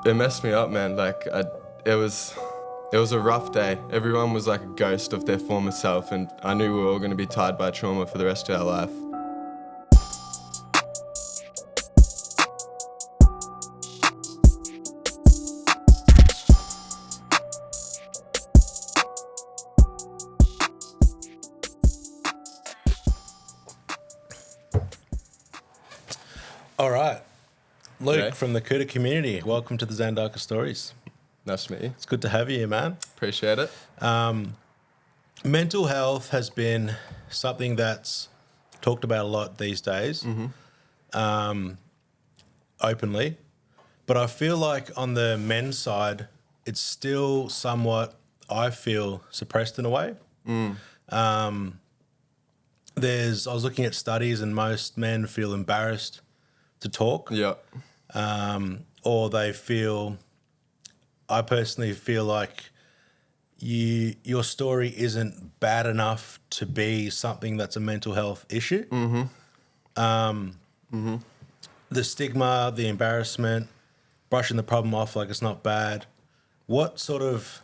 It messed me up, man. It was a rough day. Everyone was like a ghost of their former self, and I knew we were all going to be tied by trauma for the rest of our life. All right. Luke G'day. from the Koota Community. Welcome to the Zandaka Stories. Nice to meet you. It's good to have you here, man. Appreciate it. Mental health has been something that's talked about a lot these days, openly. But I feel like on the men's side, it's still somewhat, I feel, suppressed in a way. I was looking at studies and most men feel embarrassed to talk. Yeah. Or they feel, I personally feel like your story isn't bad enough to be something that's a mental health issue. The stigma, the embarrassment, brushing the problem off like it's not bad. What sort of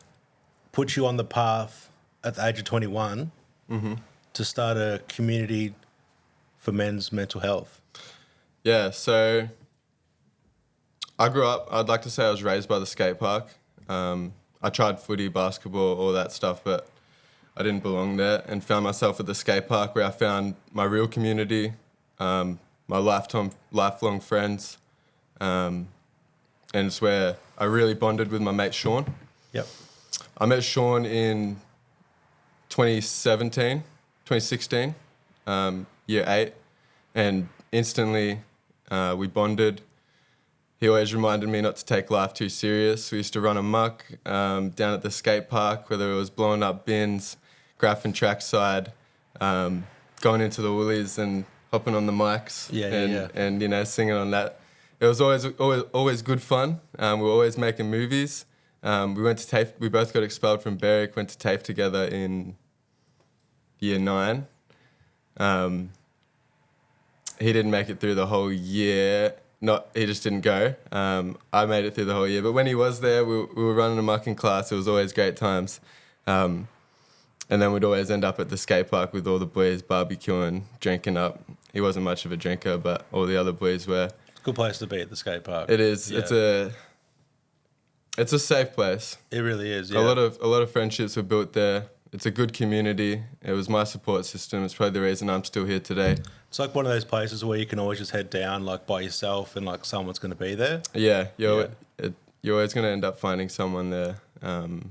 put you on the path at the age of 21 to start a community for men's mental health? Yeah, so I grew up, I'd like to say I was raised by the skate park. I tried footy, basketball, all that stuff, but I didn't belong there and found myself at the skate park where I found my real community, my lifelong friends, and it's where I really bonded with my mate Sean. Yep. I met Sean in 2016, year 8, and instantly we bonded. He always reminded me not to take life too serious. We used to run amok down at the skate park, whether it was blowing up bins, graphing trackside, going into the Woolies and hopping on the mics and you know, singing on that. It was always good fun. We were always making movies. We went to TAFE. We both got expelled from Berwick. Went to TAFE together in year 9. He didn't make it through the whole year. He just didn't go. I made it through the whole year. But when he was there, we were running amok in class. It was always great times. And then we'd always end up at the skate park with all the boys barbecuing, drinking up. He wasn't much of a drinker, but all the other boys were. It's a good place to be at the skate park. It is. Yeah. It's a safe place. It really is, yeah. A lot of friendships were built there. It's a good community. It was my support system. It's probably the reason I'm still here today. It's like one of those places where you can always just head down like by yourself and like someone's going to be there. Yeah, you're always going to end up finding someone there to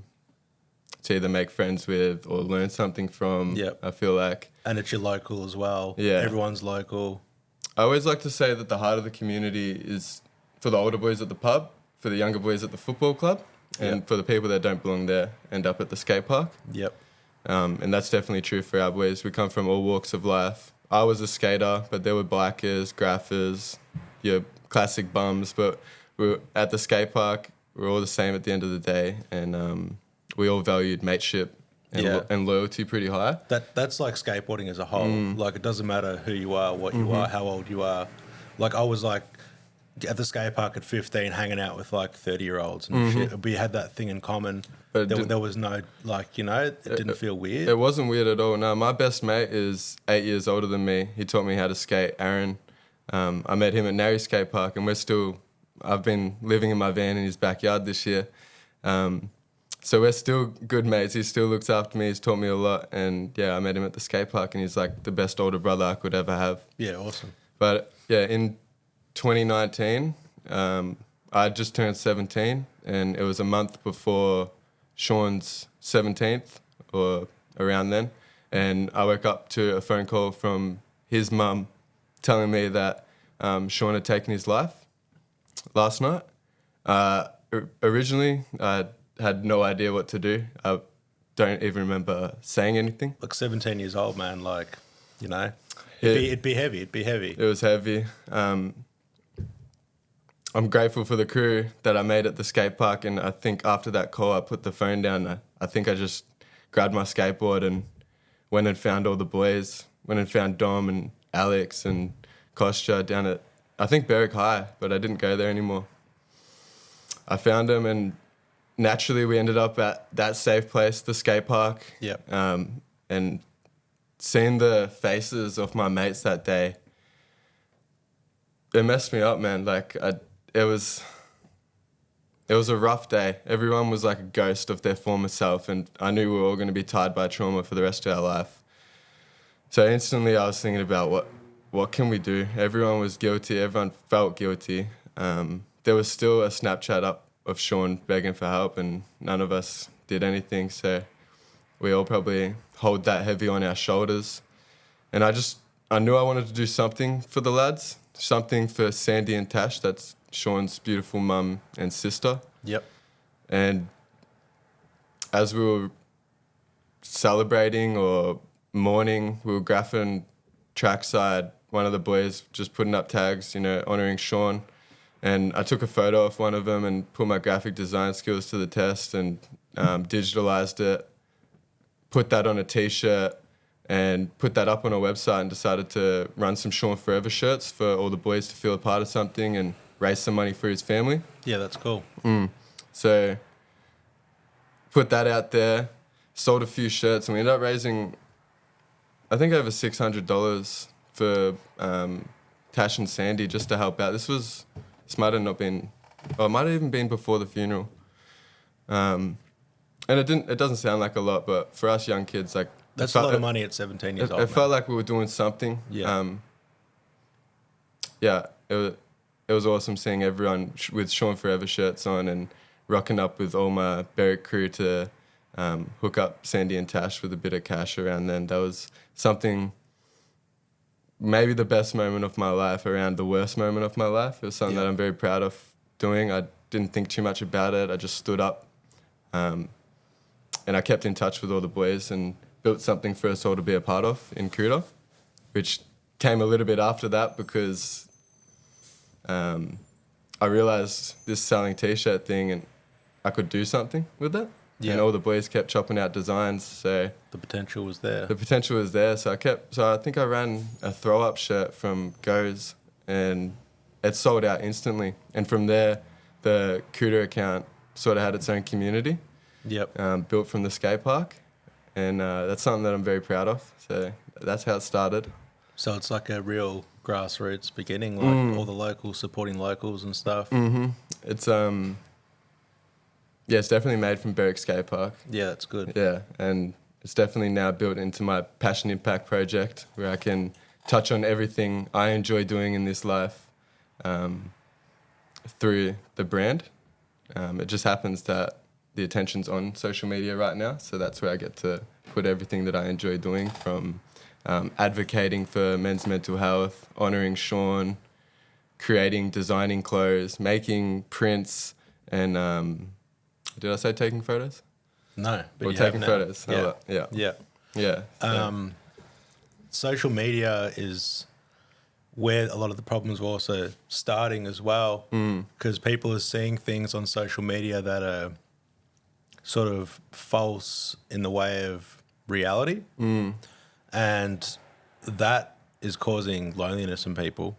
either make friends with or learn something from. Yep. I feel like. And it's your local as well. Yeah. Everyone's local. I always like to say that the heart of the community is for the older boys at the pub, for the younger boys at the football club, and for the people that don't belong there end up at the skate park. Yep. And that's definitely true for our boys. We come from all walks of life. I was a skater, but there were bikers, graphers, your classic bums. But we were at the skate park. We're all the same at the end of the day, and we all valued mateship and loyalty pretty high. That's like skateboarding as a whole. Like it doesn't matter who you are, what you are, how old you are. Like I was like at the skate park at 15 hanging out with like 30-year-olds and shit. We had that thing in common. But there was no, like, you know, it didn't feel weird. It wasn't weird at all. No, my best mate is 8 years older than me. He taught me how to skate, Aaron. I met him at Narry Skate Park, and I've been living in my van in his backyard this year. So we're still good mates. He still looks after me. He's taught me a lot. And yeah, I met him at the skate park, and he's like the best older brother I could ever have. Yeah, awesome. But yeah, in 2019, I just turned 17, and it was a month before Sean's 17th or around then, and I woke up to a phone call from his mum telling me that Sean had taken his life last night. Originally, I had no idea what to do. I don't even remember saying anything. Like 17 years old, man, like, you know, it'd be heavy. It was heavy. I'm grateful for the crew that I made at the skate park, and I think after that call, I put the phone down. I think I just grabbed my skateboard and went and found all the boys. Went and found Dom and Alex and Kostya down at, I think, Berwick High, but I didn't go there anymore. I found them, and naturally we ended up at that safe place, the skate park. Yep. And seeing the faces of my mates that day, it messed me up, man. Like, it was a rough day. Everyone was like a ghost of their former self, and I knew we were all going to be tied by trauma for the rest of our life. So instantly I was thinking about what can we do? Everyone was guilty. Everyone felt guilty. There was still a Snapchat up of Sean begging for help, and none of us did anything. So we all probably hold that heavy on our shoulders. And I knew I wanted to do something for the lads, something for Sandy and Tash. That's Sean's beautiful mum and sister. Yep. And as we were celebrating or mourning, we were graphing trackside. One of the boys just putting up tags, honouring Sean. And I took a photo of one of them and put my graphic design skills to the test and digitalized it, put that on a T-shirt and put that up on a website, and decided to run some Sean Forever shirts for all the boys to feel a part of something and raise some money for his family. Yeah, that's cool. So put that out there, sold a few shirts, and we ended up raising, I think, over $600 for Tash and Sandy just to help out. This might have not been, or it might have even been before the funeral. And it doesn't sound like a lot, but for us young kids, like, that's a lot of money at 17 years old. It felt like we were doing something. Yeah. It was awesome seeing everyone with Sean Forever shirts on and rocking up with all my Berwick crew to hook up Sandy and Tash with a bit of cash around then. That was something, maybe the best moment of my life around the worst moment of my life. It was something that I'm very proud of doing. I didn't think too much about it. I just stood up and I kept in touch with all the boys and built something for us all to be a part of in Koota, which came a little bit after that because I realised this selling T-shirt thing and I could do something with it. Yeah. And all the boys kept chopping out designs, so the potential was there. So I think I ran a throw-up shirt from Goes, and it sold out instantly. And from there, the Koota account sort of had its own community. Yep. Built from the skate park, and that's something that I'm very proud of. So that's how it started. So it's like a real grassroots beginning, like all the locals supporting locals and stuff. Mm-hmm. It's it's definitely made from Berwick Skate Park. Yeah, that's good. Yeah, and it's definitely now built into my Passion Impact project where I can touch on everything I enjoy doing in this life through the brand. It just happens that the attention's on social media right now, so that's where I get to put everything that I enjoy doing, from advocating for men's mental health, honouring Sean, designing clothes, making prints, and did I say taking photos? No, but or you taking have photos. now. Yeah. Social media is where a lot of the problems were also starting as well, because people are seeing things on social media that are sort of false in the way of reality, and that is causing loneliness in people.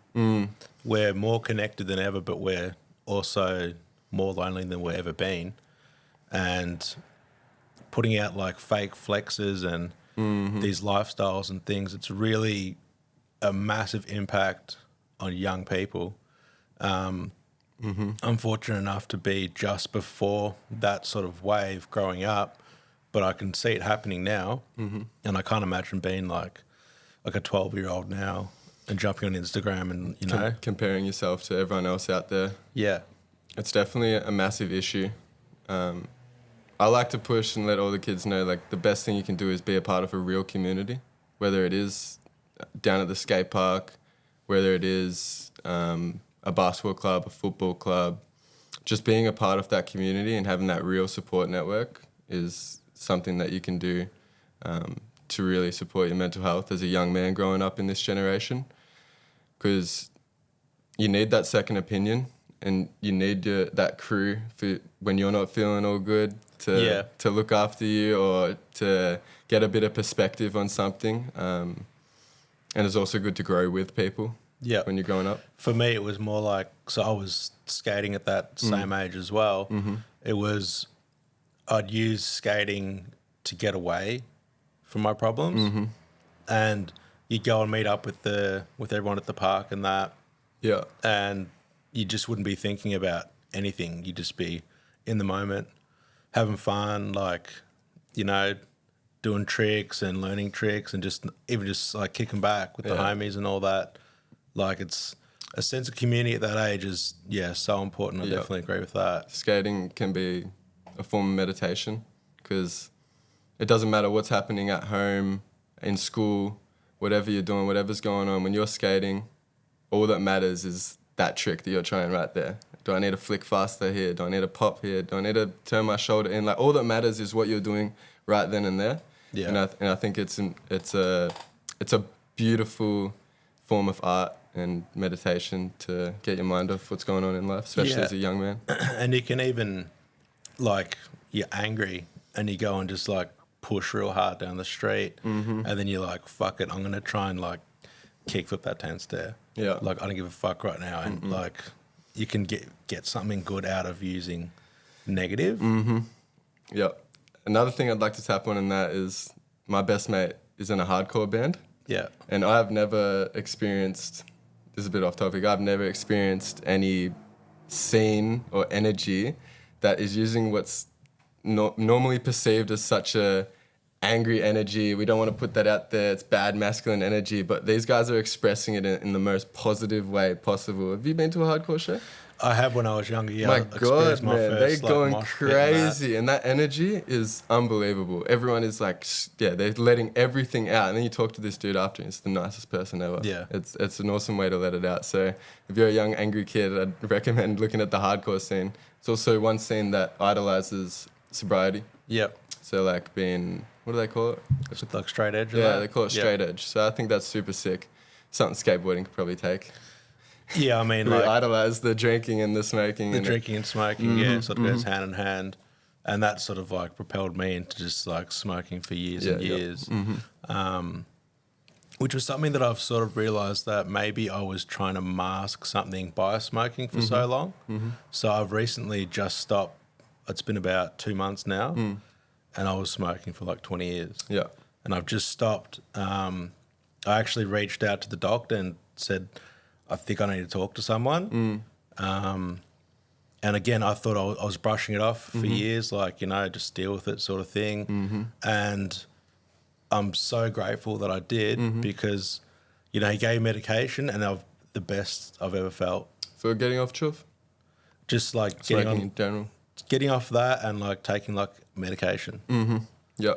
We're more connected than ever, but we're also more lonely than we've ever been. And putting out like fake flexes and these lifestyles and things, it's really a massive impact on young people. I'm fortunate enough to be just before that sort of wave growing up, but I can see it happening now. And I can't imagine being like a 12-year-old now and jumping on Instagram and, comparing yourself to everyone else out there. Yeah. It's definitely a massive issue. I like to push and let all the kids know, like, the best thing you can do is be a part of a real community, whether it is down at the skate park, whether it is a basketball club, a football club. Just being a part of that community and having that real support network is something that you can do to really support your mental health as a young man growing up in this generation, because you need that second opinion and you need that crew for when you're not feeling all good to look after you or to get a bit of perspective on something. And it's also good to grow with people. Yeah. when you're growing up? For me, it was more like, so I was skating at that same age as well. It was, I'd use skating to get away from my problems. And you'd go and meet up with everyone at the park and that. Yeah. And you just wouldn't be thinking about anything. You'd just be in the moment, having fun, like, you know, doing tricks and learning tricks and just like kicking back with the homies and all that. Like, it's a sense of community at that age is, so important. I definitely agree with that. Skating can be a form of meditation because it doesn't matter what's happening at home, in school, whatever you're doing, whatever's going on. When you're skating, all that matters is that trick that you're trying right there. Do I need to flick faster here? Do I need to pop here? Do I need to turn my shoulder in? Like, all that matters is what you're doing right then and there. Yeah. And I think it's a beautiful form of art and meditation to get your mind off what's going on in life, especially as a young man. And you can even, like, you're angry and you go and just, like, push real hard down the street and then you're like, fuck it, I'm going to try and, like, kickflip that 10 stair. Yeah. Like, I don't give a fuck right now. And, like, you can get something good out of using negative. Yeah. Another thing I'd like to tap on in that is my best mate is in a hardcore band. Yeah. And I've never experienced, this is a bit off topic, I've never experienced any scene or energy that is using what's normally perceived as such a angry energy. We don't want to put that out there. It's bad masculine energy, but these guys are expressing it in the most positive way possible. Have you been to a hardcore show? I have when I was younger. Yeah, My God, man, they're going crazy, and that energy is unbelievable. Everyone is like, they're letting everything out. And then you talk to this dude after, and it's the nicest person ever. Yeah, it's an awesome way to let it out. So if you're a young angry kid, I'd recommend looking at the hardcore scene. It's also one scene that idolizes sobriety. Yep. So like being, what do they call it? Is it like straight edge? Yeah, they call it straight edge. So I think that's super sick. Something skateboarding could probably take. Yeah, I mean, we like, idolize the drinking and the smoking. The drinking and smoking, sort of goes hand in hand. And that sort of like propelled me into just like smoking for years and years. Which was something that I've sort of realized that maybe I was trying to mask something by smoking for so long. So I've recently just stopped. It's been about 2 months now. And I was smoking for like 20 years. Yeah. And I've just stopped. I actually reached out to the doctor and said, I think I need to talk to someone. And again, I thought I was brushing it off for years, like, you know, just deal with it sort of thing. And I'm so grateful that I did because, you know, he gave medication and the best I've ever felt. For getting off chuff? Just like smoking in general. Getting off that and like taking like medication. Yeah.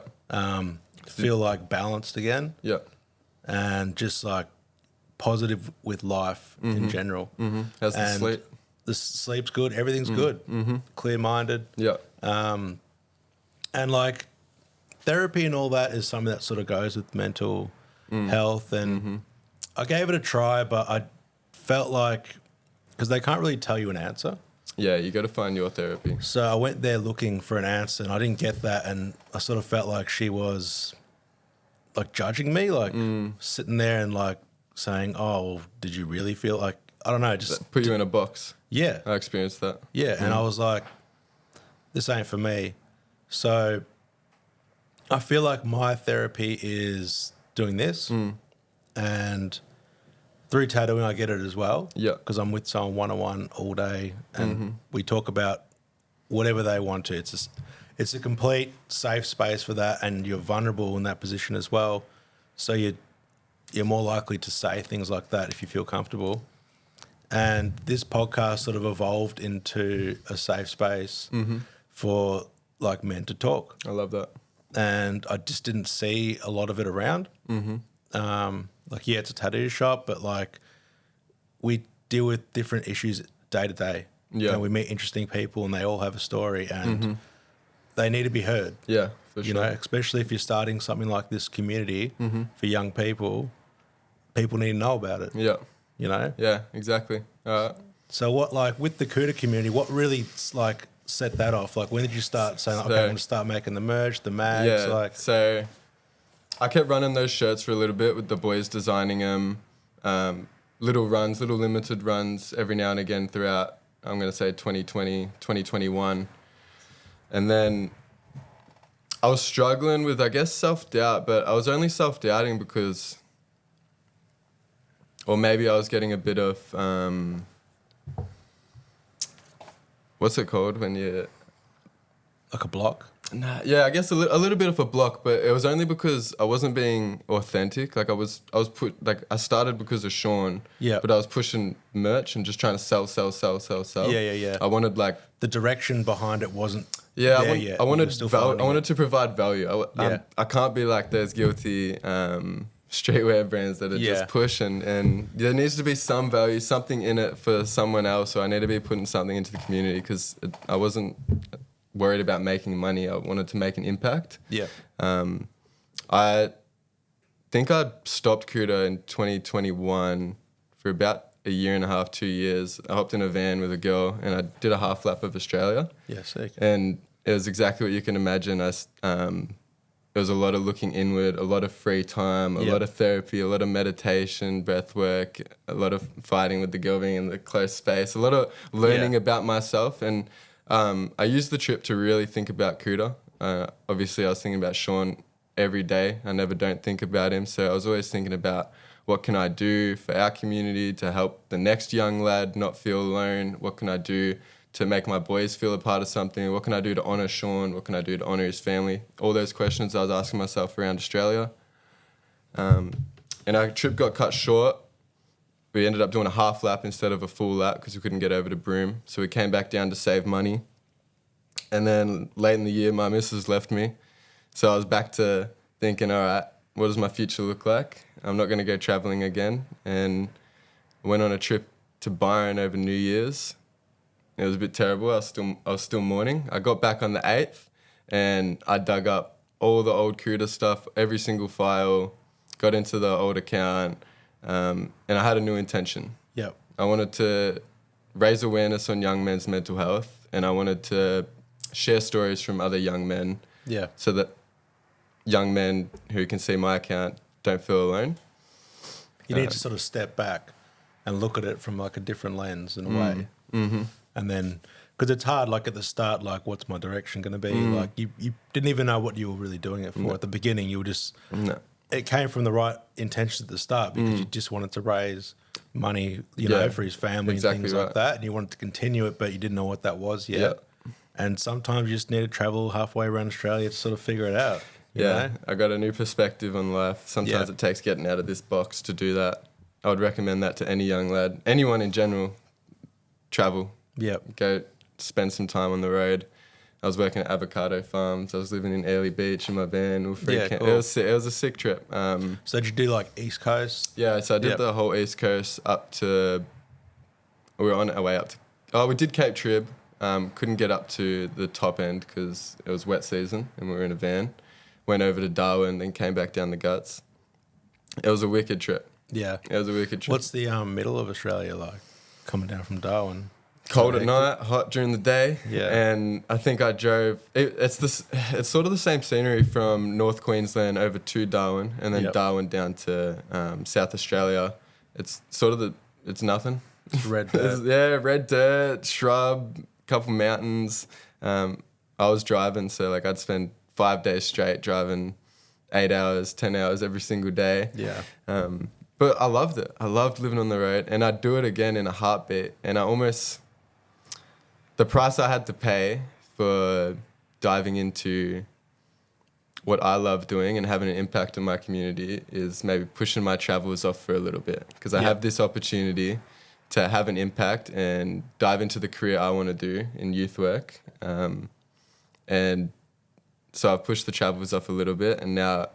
Feel like balanced again. Yeah. And just like positive with life in general. How's the sleep? The sleep's good. Everything's good. Clear-minded. Yeah. And like therapy and all that is something that sort of goes with mental health. And I gave it a try, but I felt like, because they can't really tell you an answer. Yeah, you got to find your therapy. So I went there looking for an answer and I didn't get that. And I sort of felt like she was like judging me, like sitting there and like saying, oh, well, did you really feel like, I don't know, just put you in a box. Yeah. I experienced that. Yeah. And I was like, this ain't for me. So I feel like my therapy is doing this and through tattooing, I get it as well. Yeah. Because I'm with someone one-on-one all day and we talk about whatever they want to. It's a complete safe space for that and you're vulnerable in that position as well. So you're more likely to say things like that if you feel comfortable. And this podcast sort of evolved into a safe space for like men to talk. I love that. And I just didn't see a lot of it around. Like, yeah, it's a tattoo shop, but like we deal with different issues day to day. Yeah. And we meet interesting people and they all have a story and they need to be heard. Yeah, for sure. You know, especially if you're starting something like this community for young people, people need to know about it. Yeah. You know? Yeah, exactly. So what, like with the Koota community, what really like set that off? Like when did you start saying, okay, I'm going to start making the merch, the mags? Yeah, like so I kept running those shirts for a little bit with the boys designing them. little runs, little limited runs every now and again throughout, I'm going to say 2020, 2021. And then I was struggling with, I guess, self-doubt, but I was only self-doubting because, or maybe I was getting a bit of, what's it called when you... Like a block? Nah, yeah, I guess a little bit of a block, but it was only because I wasn't being authentic. Like I started because of Sean, yeah, but I was pushing merch and just trying to sell. Yeah. I wanted like the direction behind it wasn't. Yeah, there I wanted to provide value. Yeah. I can't be like those guilty streetwear brands that are just pushing, and there needs to be some value, something in it for someone else. So I need to be putting something into the community because I wasn't worried about making money. I wanted to make an impact. Yeah. I think I stopped Koota in 2021 for about a year and a half, 2 years. I hopped in a van with a girl and I did a half lap of Australia. Yeah, sick. And it was exactly what you can imagine. There was a lot of looking inward, a lot of free time, a lot of therapy, a lot of meditation, breath work, a lot of fighting with the girl being in the close space, a lot of learning about myself. And I used the trip to really think about Koota. Obviously, I was thinking about Sean every day. I never don't think about him. So I was always thinking about what can I do for our community to help the next young lad not feel alone? What can I do to make my boys feel a part of something? What can I do to honour Sean? What can I do to honour his family? All those questions I was asking myself around Australia. And our trip got cut short. We ended up doing a half lap instead of a full lap because we couldn't get over to Broome. So we came back down to save money. And then late in the year, my missus left me. So I was back to thinking, all right, what does my future look like? I'm not going to go travelling again. And I went on a trip to Byron over New Year's. It was a bit terrible. I was still mourning. I got back on the 8th and I dug up all the old Koota stuff, every single file, got into the old account, and I had a new intention. Yep. I wanted to raise awareness on young men's mental health, and I wanted to share stories from other young men so that young men who can see my account don't feel alone. You need to sort of step back and look at it from like a different lens in a way. Mm-hmm. And then, because it's hard, like at the start, like what's my direction going to be? Like you didn't even know what you were really doing it for. At the beginning, you were just, it came from the right intentions at the start because you just wanted to raise money, you know, for his family and things like that. And you wanted to continue it, but you didn't know what that was yet. Yeah. And sometimes you just need to travel halfway around Australia to sort of figure it out. You know? I got a new perspective on life. Sometimes it takes getting out of this box to do that. I would recommend that to any young lad, anyone in general. Travel. Yep. Go spend some time on the road. I was working at avocado farms. I was living in Airlie Beach in my van. Cool. It was a sick trip. So did you do like East Coast? Yeah, so I did the whole East Coast up to... We were on our way up to... Oh, we did Cape Trib. Couldn't get up to the top end because it was wet season and we were in a van. Went over to Darwin, then came back down the guts. It was a wicked trip. Yeah. It was a wicked trip. What's the middle of Australia like, coming down from Darwin? Cold at night, hot during the day. Yeah. And I think I drove... It's sort of the same scenery from North Queensland over to Darwin and then Darwin down to South Australia. It's sort of it's nothing. It's red dirt. Red dirt, shrub, couple mountains. I was driving, so like I'd spend 5 days straight driving 8 hours, 10 hours every single day. Yeah. But I loved it. I loved living on the road, and I'd do it again in a heartbeat. And the price I had to pay for diving into what I love doing and having an impact on my community is maybe pushing my travels off for a little bit, because I have this opportunity to have an impact and dive into the career I want to do in youth work. And so I've pushed the travels off a little bit, and now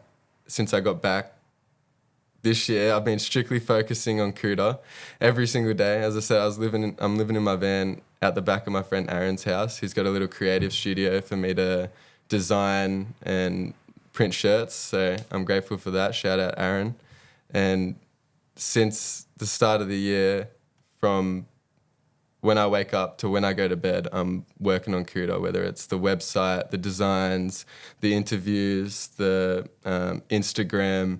since I got back this year, I've been strictly focusing on Koota every single day. As I said, I'm living in my van out the back of my friend Aaron's house. He's got a little creative studio for me to design and print shirts, so I'm grateful for that. Shout out Aaron. And since the start of the year, from when I wake up to when I go to bed, I'm working on Koota, whether it's the website, the designs, the interviews, the Instagram,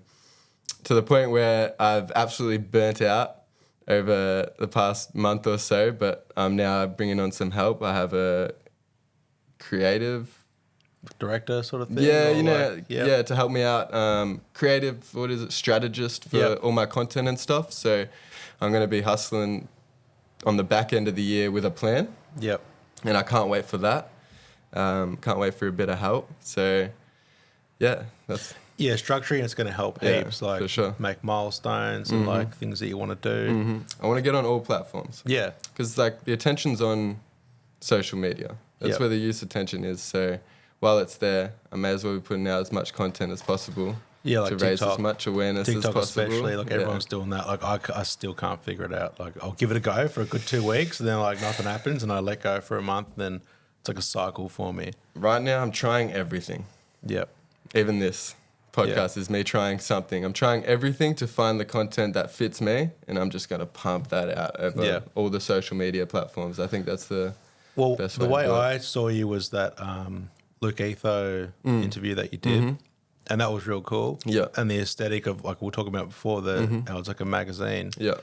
to the point where I've absolutely burnt out over the past month or so, but I'm now bringing on some help. I have a creative director sort of thing. To help me out. Creative, strategist for all my content and stuff. So I'm going to be hustling on the back end of the year with a plan. Yep. And I can't wait for that. Can't wait for a bit of help. So that's... Yeah, structuring is going to help heaps, like for sure. Make milestones and like things that you want to do. Mm-hmm. I want to get on all platforms. Yeah. Because like the attention's on social media. That's where the youth's attention is. So while it's there, I may as well be putting out as much content as possible to raise as much awareness as possible. Especially, like everyone's doing that. Like I still can't figure it out. Like I'll give it a go for a good 2 weeks, and then like nothing happens, and I let go for a month. Then it's like a cycle for me. Right now, I'm trying everything. Yep. Even this podcast is me trying something. I'm trying everything to find the content that fits me, and I'm just going to pump that out over all the social media platforms. I think that's the best way the way to do it. I saw you was that Luke Etho interview that you did, and that was real cool. Yeah. And the aesthetic of, like we were talking about before, how it's like a magazine. Yeah.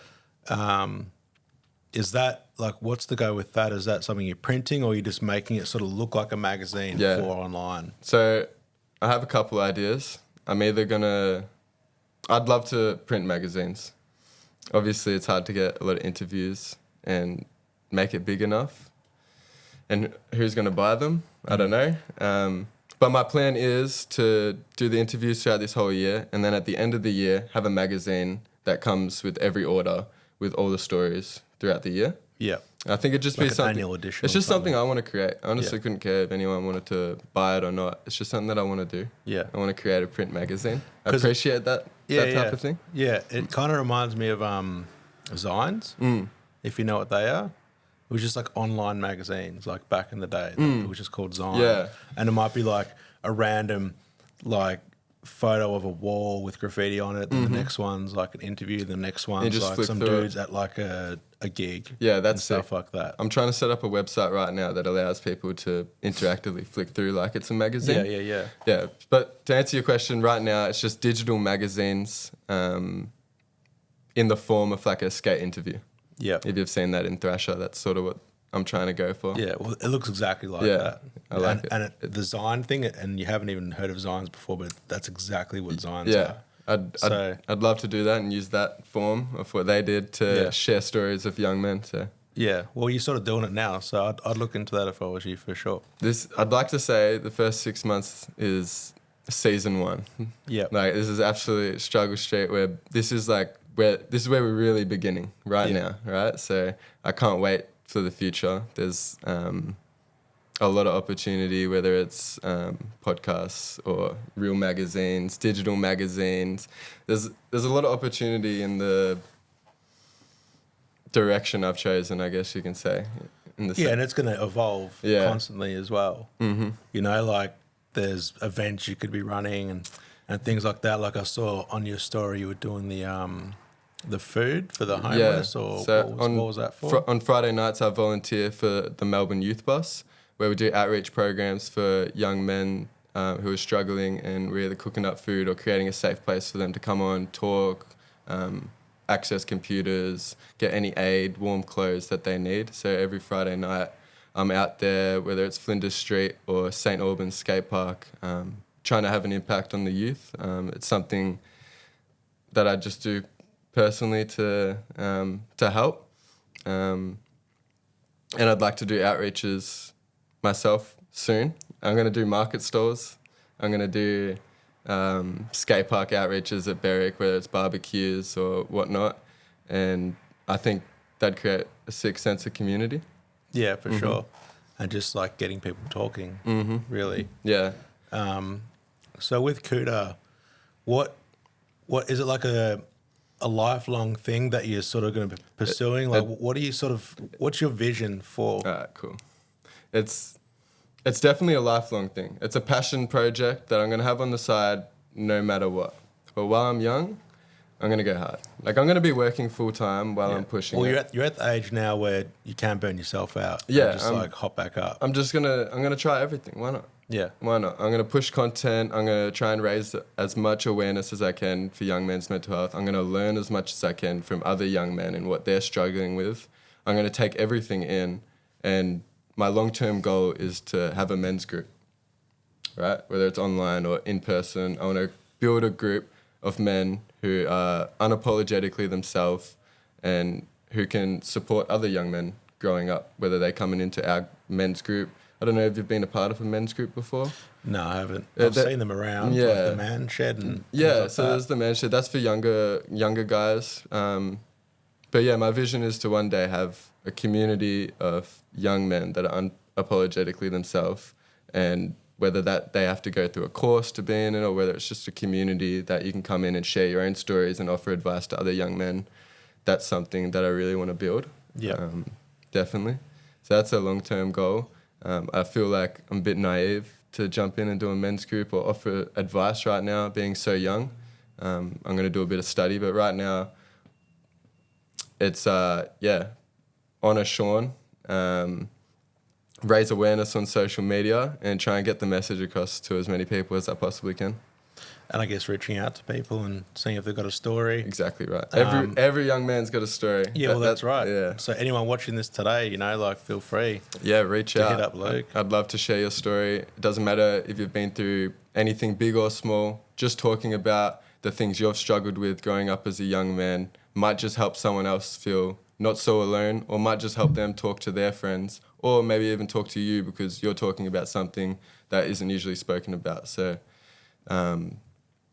Is that, like, what's the go with that? Is that something you're printing, or are you just making it sort of look like a magazine for online? So I have a couple ideas. I'm either I'd love to print magazines. Obviously, it's hard to get a lot of interviews and make it big enough. And who's going to buy them? I don't know. But my plan is to do the interviews throughout this whole year, and then at the end of the year, have a magazine that comes with every order with all the stories throughout the year. Yeah. I think it'd just like be something. Annual edition. It's just something I want to create. I honestly couldn't care if anyone wanted to buy it or not. It's just something that I want to do. Yeah. I want to create a print magazine. I appreciate that type of thing. Yeah. It kind of reminds me of Zines, if you know what they are. It was just like online magazines, like back in the day. It was just called Zine. Yeah. And it might be like a random, like, photo of a wall with graffiti on it. Then the next one's like an interview. The next one's like some dudes at like a gig. Yeah, that's stuff like that. I'm trying to set up a website right now that allows people to interactively flick through like it's a magazine. Yeah. But to answer your question, right now it's just digital magazines in the form of like a skate interview. Yeah. If you've seen that in Thrasher, that's sort of what I'm trying to go for. Yeah, well, it looks exactly like that. I like it. And the Zine thing, and you haven't even heard of Zines before, but that's exactly what Zines are. I'd love to do that and use that form of what they did to share stories of young men. So yeah, well, you're sort of doing it now, so I'd look into that if I was you for sure. I'd like to say the first 6 months is season 1. Yeah, like this is absolutely struggle street where this is where we're really beginning now, right? So I can't wait for the future. There's a lot of opportunity, whether it's podcasts or real magazines, digital magazines. There's a lot of opportunity in the direction I've chosen, I guess you can say. And it's going to evolve constantly as well. Mm-hmm. You know, like there's events you could be running and things like that. Like I saw on your story you were doing the food for the homeless, or so what was that for? On Friday nights, I volunteer for the Melbourne Youth Bus, where we do outreach programs for young men who are struggling, and we're either cooking up food or creating a safe place for them to come on, talk, access computers, get any aid, warm clothes that they need. So every Friday night, I'm out there, whether it's Flinders Street or St. Albans Skate Park, trying to have an impact on the youth. It's something that I just do personally to help, and I'd like to do outreaches myself soon. I'm going to do market stalls. I'm going to do skate park outreaches at Berwick, whether it's barbecues or whatnot, and I think that'd create a sick sense of community. Yeah, for sure, and just like getting people talking, really. Yeah. So with Koota, what is it, like a lifelong thing that you're sort of going to be pursuing? Like, what's your vision for? All right, cool. It's definitely a lifelong thing. It's a passion project that I'm going to have on the side no matter what. But while I'm young, I'm going to go hard. Like, I'm going to be working full time while I'm pushing. Well, you're at the age now where you can burn yourself out. Yeah. And just hop back up. I'm going to try everything. Why not? Yeah. Why not? I'm going to push content. I'm going to try and raise as much awareness as I can for young men's mental health. I'm going to learn as much as I can from other young men and what they're struggling with. I'm going to take everything in, and my long-term goal is to have a men's group, right? Whether it's online or in person. I want to build a group of men who are unapologetically themselves and who can support other young men growing up, whether they're coming into our men's group. I don't know if you've been a part of a men's group before. No, I haven't. I've seen them around, yeah. like the man shed and yeah. like So that. there's the man shed. That's for younger guys. But yeah, my vision is to one day have a community of young men that are unapologetically themselves, and whether that they have to go through a course to be in it, or whether it's just a community that you can come in and share your own stories and offer advice to other young men. That's something that I really want to build. Yeah. Definitely. So that's a long-term goal. I feel like I'm a bit naive to jump in and do a men's group or offer advice right now, being so young. I'm going to do a bit of study, but right now it's, honour Sean, raise awareness on social media and try and get the message across to as many people as I possibly can. And I guess reaching out to people and seeing if they've got a story. Exactly right. Every young man's got a story. Yeah, that's right. Yeah. So anyone watching this today, like, feel free. Yeah, reach out. Hit up Luke. I'd love to share your story. It doesn't matter if you've been through anything big or small. Just talking about the things you've struggled with growing up as a young man might just help someone else feel not so alone, or might just help them talk to their friends, or maybe even talk to you because you're talking about something that isn't usually spoken about. So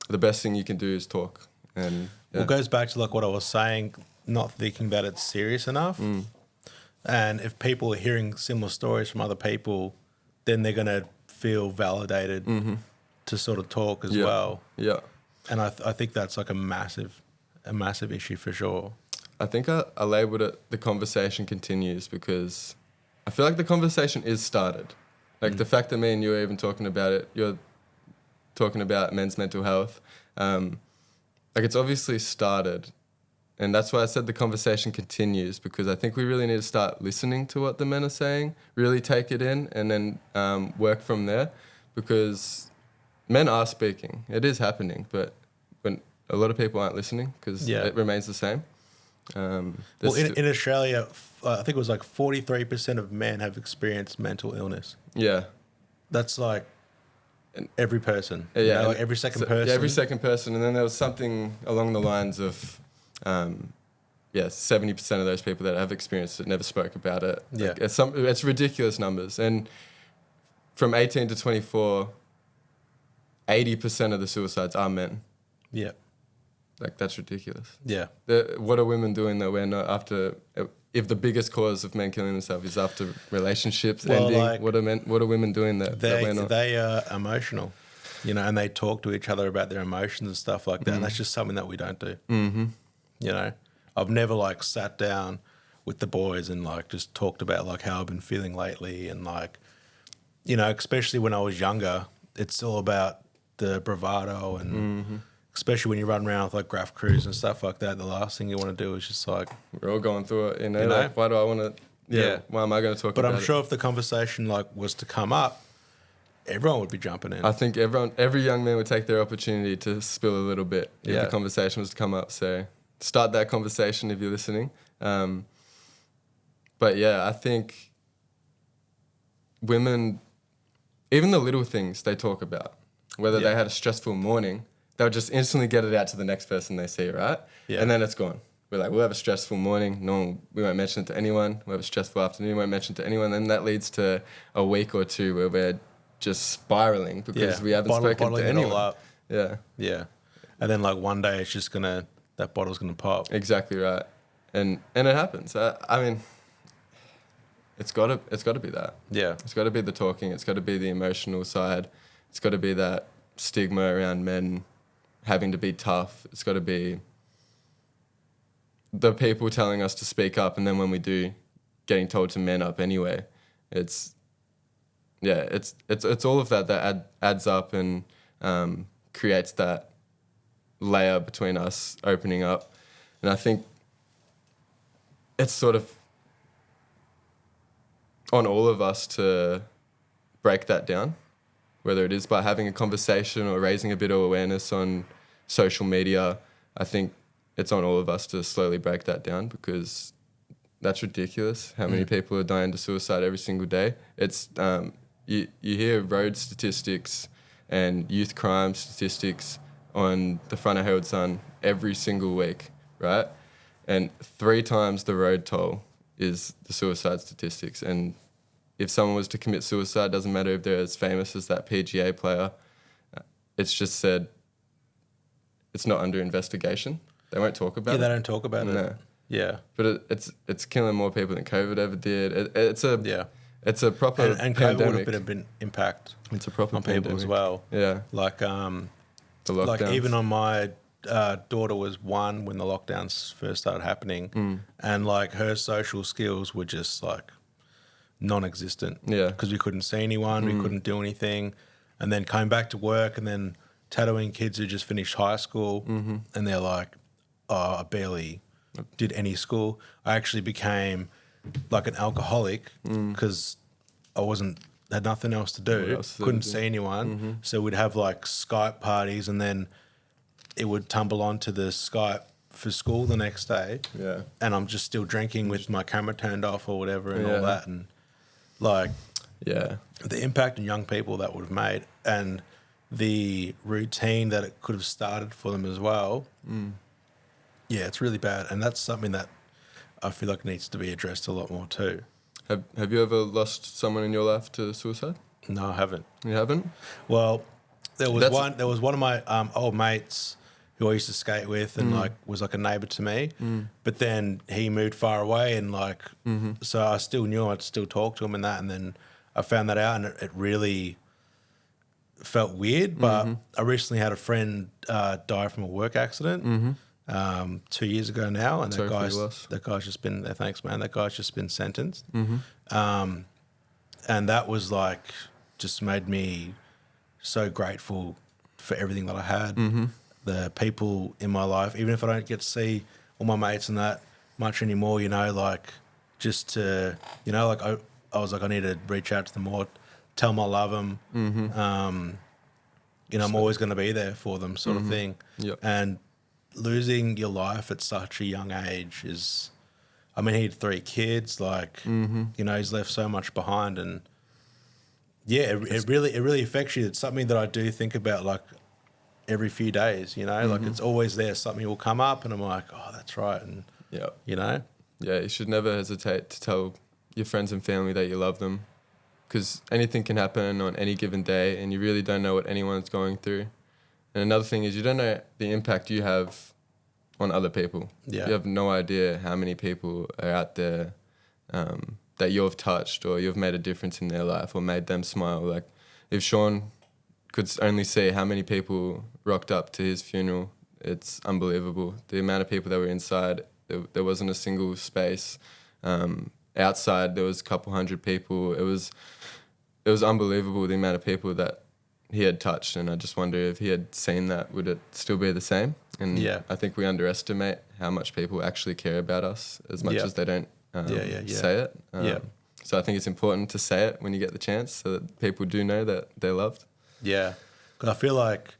the best thing you can do is talk. And Well, it goes back to like what I was saying, not thinking that it's serious enough. And if people are hearing similar stories from other people, then they're going to feel validated to sort of talk as well. Yeah. And I think that's like a massive issue for sure. I think I labelled it the conversation continues, because I feel like the conversation is started. Like the fact that me and you are even talking about it, you're talking about men's mental health. Like it's obviously started. And that's why I said the conversation continues, because I think we really need to start listening to what the men are saying, really take it in, and then work from there, because men are speaking. It is happening, but when a lot of people aren't listening, because it remains the same. Well, in Australia, I think it was like 43% of men have experienced mental illness. Yeah. That's like every person. Yeah, like every second person. Yeah, every second person. And then there was something along the lines of, 70% of those people that have experienced it never spoke about it. Yeah. Like, it's ridiculous numbers. And from 18 to 24, 80% of the suicides are men. Yeah. Like, that's ridiculous. Yeah. What are women doing that we're not after? If the biggest cause of men killing themselves is after relationships ending, like, what are women doing that we're not? They are emotional, and they talk to each other about their emotions and stuff like that. And that's just something that we don't do. Mm-hmm. I've never like sat down with the boys and like just talked about like how I've been feeling lately, and like, especially when I was younger, it's all about the bravado and. Especially when you run around with like graph crews and stuff like that, the last thing you want to do is just like... We're all going through it, Like, why do I want to... Yeah. Why am I going to talk about it? But I'm sure if the conversation like was to come up, everyone would be jumping in. I think every young man would take their opportunity to spill a little bit if the conversation was to come up. So start that conversation if you're listening. But yeah, I think women, even the little things they talk about, whether they had a stressful morning, they'll just instantly get it out to the next person they see, right? Yeah. And then it's gone. We're like, we'll have a stressful morning. We won't mention it to anyone. We'll have a stressful afternoon. We won't mention it to anyone. Then that leads to a week or two where we're just spiraling because we haven't spoken to anyone. It all up. Yeah. Yeah. And then like one day it's just that bottle's gonna pop. Exactly right. And it happens. I mean, it's gotta be that. Yeah. It's gotta be the talking. It's gotta be the emotional side. It's gotta be that stigma around men having to be tough. It's got to be the people telling us to speak up, and then when we do, getting told to man up anyway. It's all of that adds up and creates that layer between us opening up. And I think it's sort of on all of us to break that down whether it is by having a conversation or raising a bit of awareness on social media. I think it's on all of us to slowly break that down, because that's ridiculous how many people are dying to suicide every single day. It's you hear road statistics and youth crime statistics on the front of Herald Sun every single week, right? And 3 times the road toll is the suicide statistics. And if someone was to commit suicide, doesn't matter if they're as famous as that PGA player, it's just said it's not under investigation. They won't talk about it. Yeah, they don't talk about it. No. Yeah. But it's killing more people than COVID ever did. It's a proper and COVID pandemic. would have been a bit impact It's a proper on people as well. Yeah. Like The lockdowns. like even on my daughter was 1 when the lockdowns first started happening, and like her social skills were just like non-existent. Yeah. Because we couldn't see anyone, we couldn't do anything, and then came back to work, and then tattooing kids who just finished high school, and they're like, "Oh, I barely did any school." I actually became like an alcoholic because I had nothing else to do, couldn't see anyone. So we'd have like Skype parties, and then it would tumble onto the Skype for school the next day. Yeah. And I'm just still drinking with my camera turned off or whatever and all that. And like Yeah. the impact on young people that would have made, and the routine that it could have started for them as well. Yeah, it's really bad. And that's something that I feel like needs to be addressed a lot more too. Have you ever lost someone in your life to suicide? No, I haven't. You haven't? Well, there was one of my old mates who I used to skate with, and like was like a neighbour to me. But then he moved far away, and like so I still knew I'd still talk to him and that. And then I found that out, and it really felt weird. But I recently had a friend die from a work accident 2 years ago now, and Sorry for your loss. that guy's just been thanks, man. That guy's just been sentenced. And that was like just made me so grateful for everything that I had, the people in my life, even if I don't get to see all my mates and that much anymore, you know, like just to, you know, like I was like, I need to reach out to them more, tell them I love them. You know, I'm always going to be there for them, sort of thing. Yep. And losing your life at such a young age is, I mean, he had 3 kids, like, you know, he's left so much behind, and yeah, it really affects you. It's something that I do think about like every few days, you know, like it's always there. Something will come up, and I'm like, oh, that's right. And, you know? Yeah, you should never hesitate to tell your friends and family that you love them, because anything can happen on any given day, and you really don't know what anyone's going through. And another thing is, you don't know the impact you have on other people. Yeah. You have no idea how many people are out there that you've touched, or you've made a difference in their life, or made them smile. Like, if Sean could only see how many people rocked up to his funeral, it's unbelievable. The amount of people that were inside, there wasn't a single space. Outside, there was a couple hundred people. It was unbelievable, the amount of people that he had touched, and I just wonder if he had seen that, would it still be the same? And I think we underestimate how much people actually care about us, as much as they don't say it. So I think it's important to say it when you get the chance, so that people do know that they're loved. Yeah, because I feel like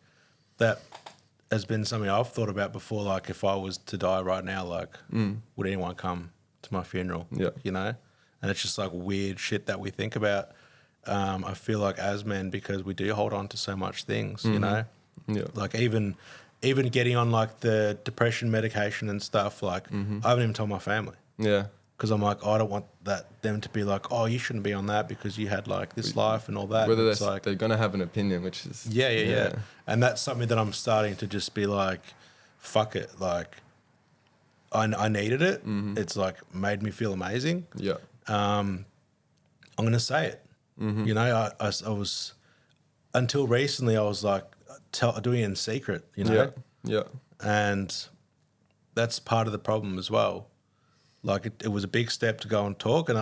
that has been something I've thought about before. Like, if I was to die right now, like, would anyone come to my funeral? Yeah. You know? And it's just like weird shit that we think about. I feel like as men, because we do hold on to so much things, you know? Yeah. Like even getting on like the depression medication and stuff, like I haven't even told my family. Yeah. Because I'm like, I don't want them to be like, oh, you shouldn't be on that because you had like this life and all that. Whether it's like, they're going to have an opinion, which is... Yeah. And that's something that I'm starting to just be like, fuck it. Like, I needed it. It's like made me feel amazing. Yeah. I'm going to say it. You know, I was, until recently, I was like doing it in secret, you know? Yeah. And that's part of the problem as well. Like it was a big step to go and talk, and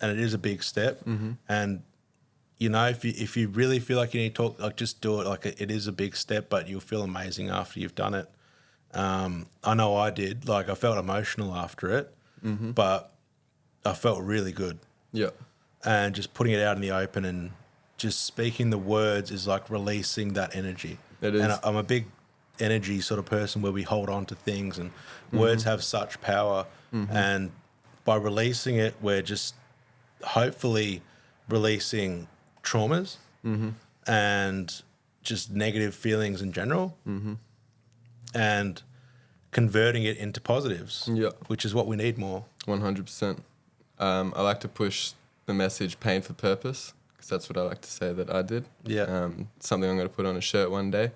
it is a big step. And you know, if you really feel like you need to talk, like just do it. Like it is a big step, but you'll feel amazing after you've done it. I know I did. Like I felt emotional after it, but I felt really good. Yeah. And just putting it out in the open and just speaking the words is like releasing that energy. It is. And I'm a big energy sort of person where we hold on to things, and words have such power. And by releasing it, we're just hopefully releasing traumas and just negative feelings in general, and converting it into positives, which is what we need more. 100%. I like to push the message pain for purpose, because that's what I like to say that I did. Something I'm going to put on a shirt one day.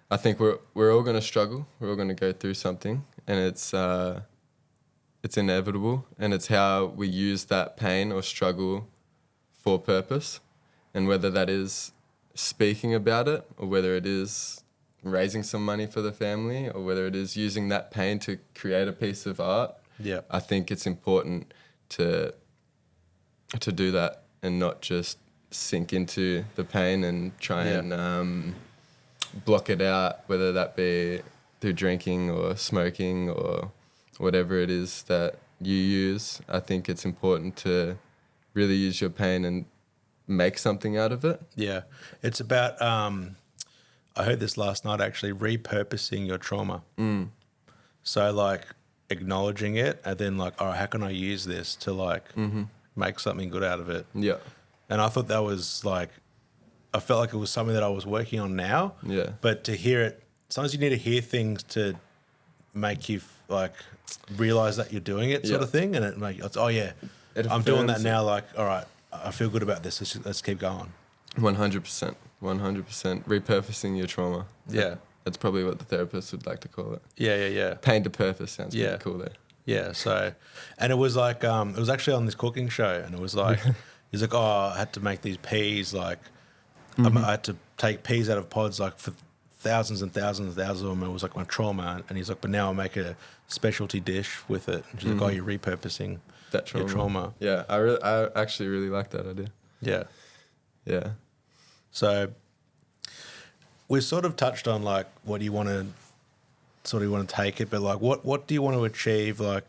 I think we're all going to struggle. We're all going to go through something, and it's inevitable, and it's how we use that pain or struggle for purpose, and whether that is speaking about it, or whether it is raising some money for the family, or whether it is using that pain to create a piece of art. I think it's important to do that and not just sink into the pain and try and block it out, whether that be through drinking or smoking or whatever it is that you use. I think it's important to really use your pain and make something out of it. Yeah. It's about, I heard this last night actually, repurposing your trauma. So like acknowledging it and then like, all right, how can I use this to like make something good out of it? And I thought that was like, I felt like it was something that I was working on now. But to hear it, sometimes you need to hear things to make you like realize that you're doing it, sort of thing. And it's oh yeah, I'm doing that now. Like, all right, I feel good about this. Let's keep going. 100%. Repurposing your trauma. That's probably what the therapist would like to call it. Yeah. Pain to purpose sounds pretty cool there. Yeah. So, and it was like, it was actually on this cooking show, and it was like, he's like, oh, I had to make these peas. Like, I had to take peas out of pods, like for thousands and thousands and thousands of them. It was like my trauma. And he's like, but now I make a specialty dish with it. And she's like, oh, you're repurposing that trauma. Your trauma. Yeah. I actually really like that idea. Yeah. So we've sort of touched on like what do you want to take it, but like what do you want to achieve? Like,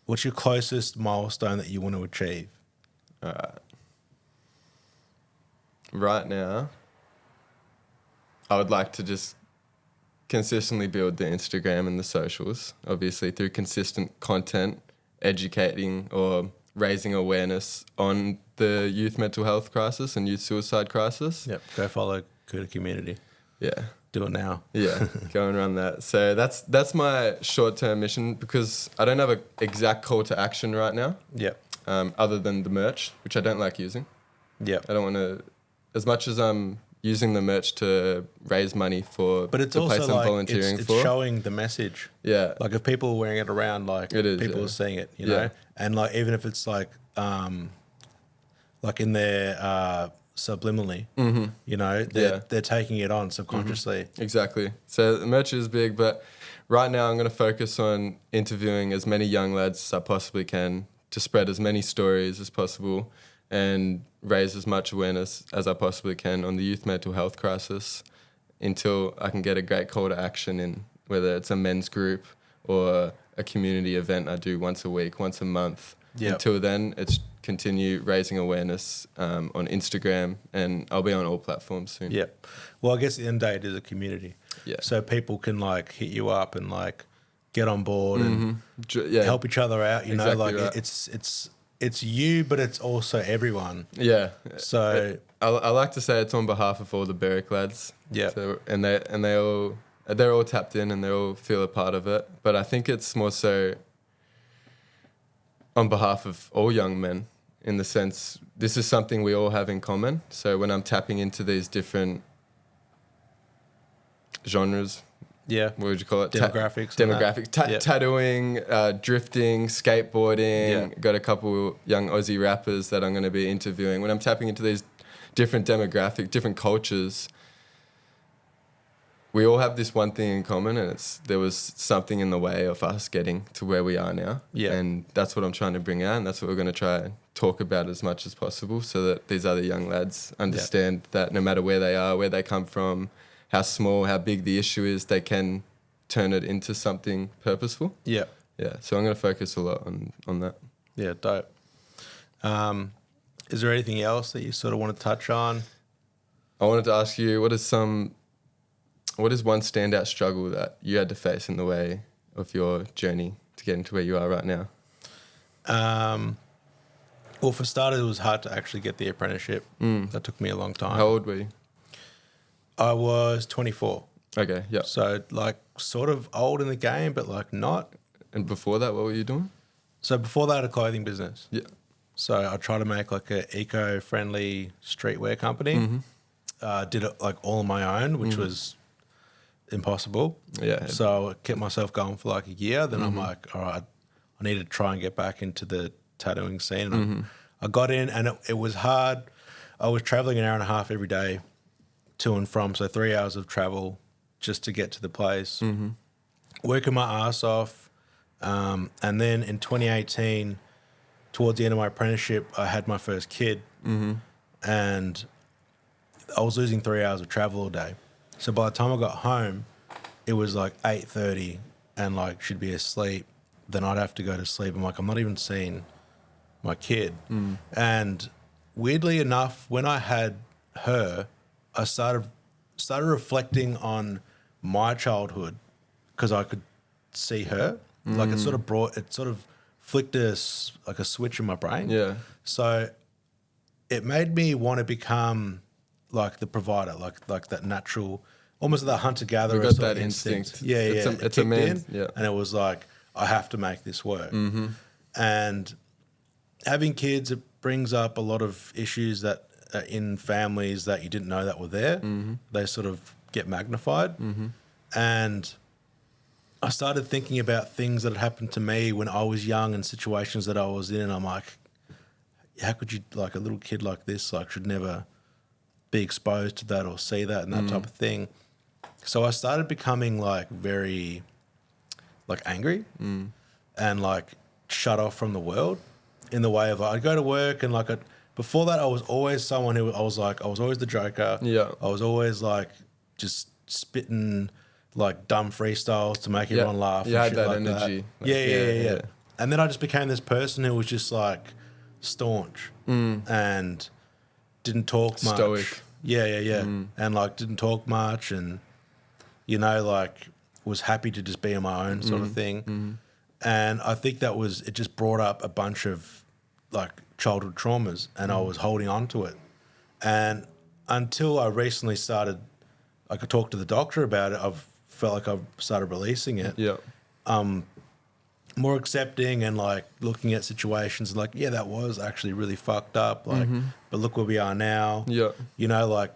what's your closest milestone that you want to achieve? Right now, I would like to just consistently build the Instagram and the socials, obviously through consistent content, educating or raising awareness on the youth mental health crisis and youth suicide crisis. Go follow Koota Community. Do it now. Go and run that. So that's my short-term mission, because I don't have an exact call to action right now. Other than the merch, which I don't like using. I don't want to, as much as I'm using the merch to raise money for but it's the also place I'm like volunteering it's for. showing the message. Like if people are wearing it around, like it is, people are seeing it, you know? And like even if it's like in their subliminally, you know, they're taking it on subconsciously. Exactly. So the merch is big, but right now I'm going to focus on interviewing as many young lads as I possibly can to spread as many stories as possible and raise as much awareness as I possibly can on the youth mental health crisis until I can get a great call to action in, whether it's a men's group or a community event I do once a week, once a month. Until then, it's continue raising awareness on Instagram, and I'll be on all platforms soon. Well, I guess at the end of the day, it is a community. So people can like hit you up and like get on board and help each other out. You know, like it's you, but it's also everyone. So I like to say it's on behalf of all the Berwick lads. So, and they're all tapped in and they all feel a part of it. But I think it's more so on behalf of all young men, in the sense this is something we all have in common. So when I'm tapping into these different genres, what would you call it? Demographics. Tattooing, drifting, skateboarding. Got a couple young Aussie rappers that I'm going to be interviewing. When I'm tapping into these different demographic, different cultures, we all have this one thing in common, and there was something in the way of us getting to where we are now. And that's what I'm trying to bring out, and that's what we're going to try and talk about as much as possible, so that these other young lads understand that no matter where they are, where they come from, how small, how big the issue is, they can turn it into something purposeful. So I'm going to focus a lot on that. Dope. Is there anything else that you sort of want to touch on? I wanted to ask you, what is one standout struggle that you had to face in the way of your journey to get into where you are right now? Well, for starters, it was hard to actually get the apprenticeship. That took me a long time. How old were you? I was 24. Okay, yeah. So, like, sort of old in the game, but, like, not. And before that, what were you doing? So, before that, I had a clothing business. Yeah. So, I tried to make, like, an eco-friendly streetwear company. Did it, like, all on my own, which was impossible. Yeah. So, I kept myself going for, like, a year. Then I'm like, all right, I need to try and get back into the tattooing scene. And I got in, and it was hard. I was traveling an hour and a half every day to and from, so 3 hours of travel just to get to the place, working my ass off. And then in 2018, towards the end of my apprenticeship, I had my first kid, and I was losing 3 hours of travel a day. So by the time I got home, it was like 8:30, and like she'd be asleep. Then I'd have to go to sleep. I'm like, I'm not even seeing my kid. And weirdly enough, when I had her, I started reflecting on my childhood because I could see her. Like it sort of flicked a switch in my brain. Yeah. So it made me want to become like the provider, like that natural, almost that hunter gatherer. You got that instinct. Yeah, It's it a kicked man. in, Yeah. and it was like, I have to make this work. And having kids, it brings up a lot of issues that are in families that you didn't know that were there. They sort of get magnified. And I started thinking about things that had happened to me when I was young and situations that I was in. And I'm like, how could you, like a little kid like this, like should never be exposed to that or see that and that type of thing. So I started becoming like very like angry and like shut off from the world in the way of I'd go to work and like before that I was always someone who I was always the joker. Yeah. I was always like just spitting like dumb freestyles to make everyone laugh. You and had shit that like energy. That. Yeah. And then I just became this person who was just like staunch and didn't talk much. Stoic. Yeah. And like didn't talk much and, you know, like was happy to just be on my own sort of thing. And I think it just brought up a bunch of like childhood traumas and I was holding on to it. And until I recently I could talk to the doctor about it, I've felt like I've started releasing it. Yeah. More accepting and like looking at situations like, yeah, that was actually really fucked up. Like, but look where we are now. Yeah. You know, like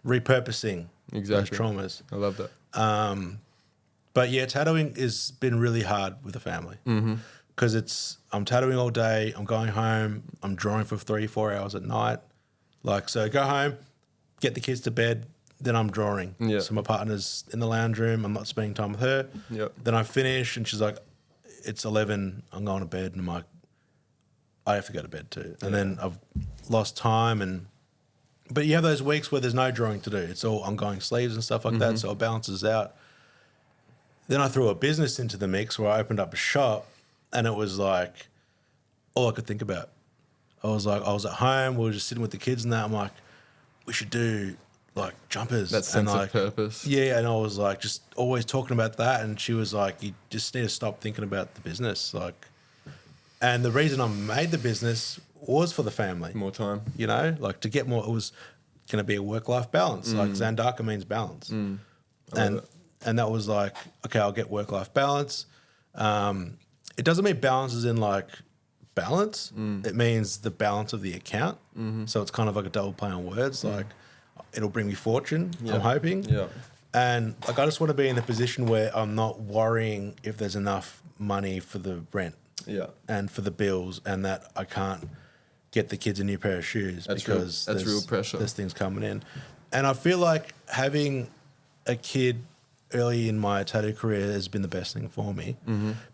repurposing those traumas. I love that. But yeah, tattooing has been really hard with the family because I'm tattooing all day. I'm going home. I'm drawing for 3-4 hours at night. Like, so go home, get the kids to bed. Then I'm drawing. Yeah. So my partner's in the lounge room. I'm not spending time with her. Yeah. Then I finish and she's like, it's 11. I'm going to bed. And I'm like, I have to go to bed too. And then I've lost time. But you have those weeks where there's no drawing to do. It's all ongoing sleeves and stuff like that. So it balances out. Then I threw a business into the mix where I opened up a shop and it was like all I could think about. I was at home. We were just sitting with the kids and that. I'm like, we should do like jumpers. That sense and of purpose. Yeah, and I was like just always talking about that and she was like, you just need to stop thinking about the business. Like, and the reason I made the business was for the family. More time. You know, like to get more, it was going to be a work-life balance. Like Zandaka means balance. And that was like, okay, I'll get work-life balance. It doesn't mean balance as in like balance. It means the balance of the account. So it's kind of like a double play on words. Like it'll bring me fortune, I'm hoping. Yeah. And like I just want to be in a position where I'm not worrying if there's enough money for the rent and for the bills and that I can't get the kids a new pair of shoes because that's real pressure. There's things coming in. And I feel like having a kid early in my tattoo career has been the best thing for me